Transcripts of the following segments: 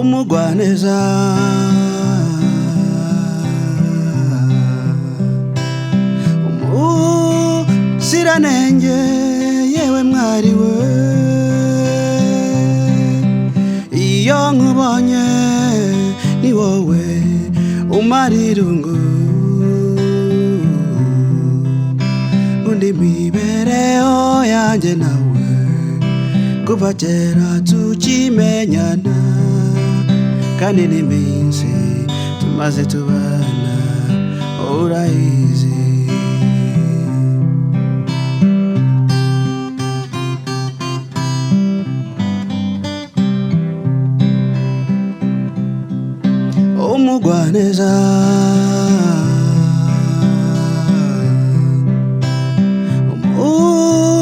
umugwaneza umuziranenge yewe mwari we iyo nkubonye ni wowe umara irungu undi mibereho yanjye nawe kuva kera tukimenyana kandi n'iminsi tumaze tubana urayizi umugwaneza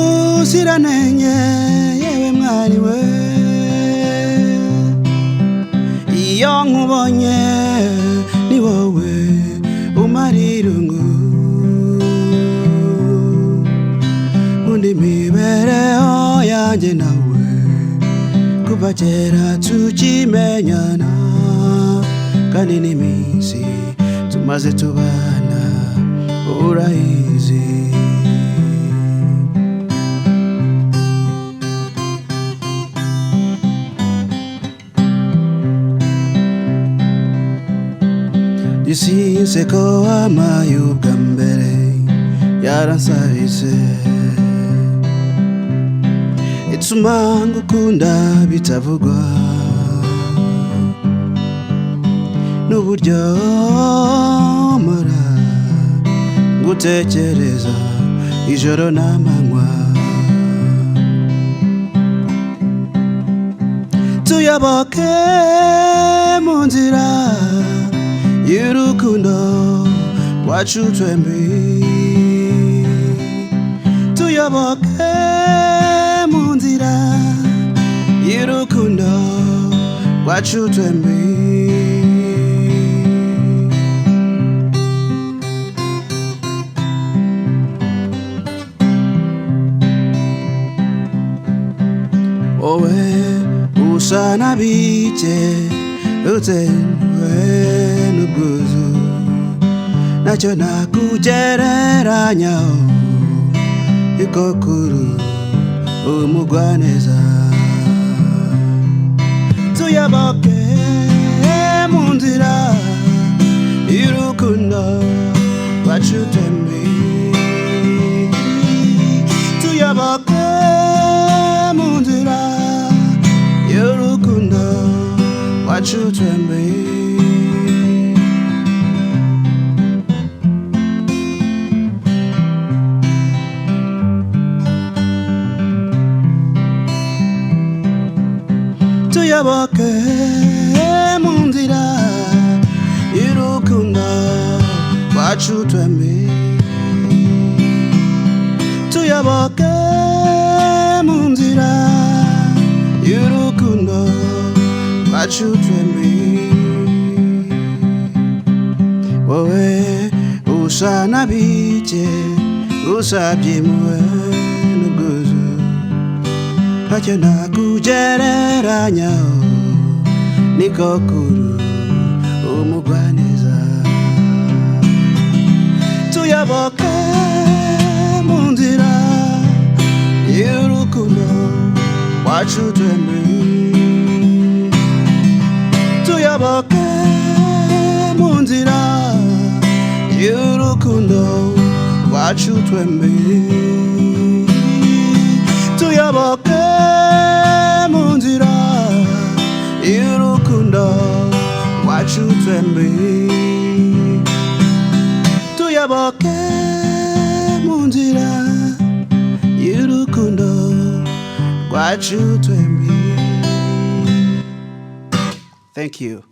umuziranenge yewe mwari we iyo nkubonye ni wowe umara irungu undi mibereho yanjye nawe kuva kera tukimenyana kandi n'iminsi tumaze tubana urayizi Isinseko wampaye ubwa mbere yaransabitse ituma ngukunda bitavugwa n'uburyo mpora ngutekereza ijoro n'amanywa tuyoboke mu nzira y'urukundo rwacu twembi tuyoboke mu nzira y'urukundo rwacu twembi wowe usa n'abike utewe n'ubwuzu nacyo nakugereranyaho ikokuru umugwaneza tuyoboke mu nzira y'urukundo rwacu twembi tuyoboke mu nzira y'urukundo rwacu twembi tuyoboke mu nzira y'urukundo rwacu twembi tuyoboke mu nzira y'urukundo rwacu twembi wowe usa n'abike ngusabye impuhwe n'ubwuzu ntacyo nakugereranyaho nikokuru umugwaneza tuyoboke mu nzira y'urukundo rwacu twembi tuyoboke mu nzira y'urukundo rwacu twembi tuyoboke mu nzira y'urukundo rwacu twembi tuyoboke mu nzira y'urukundo rwacu twembi. Thank you.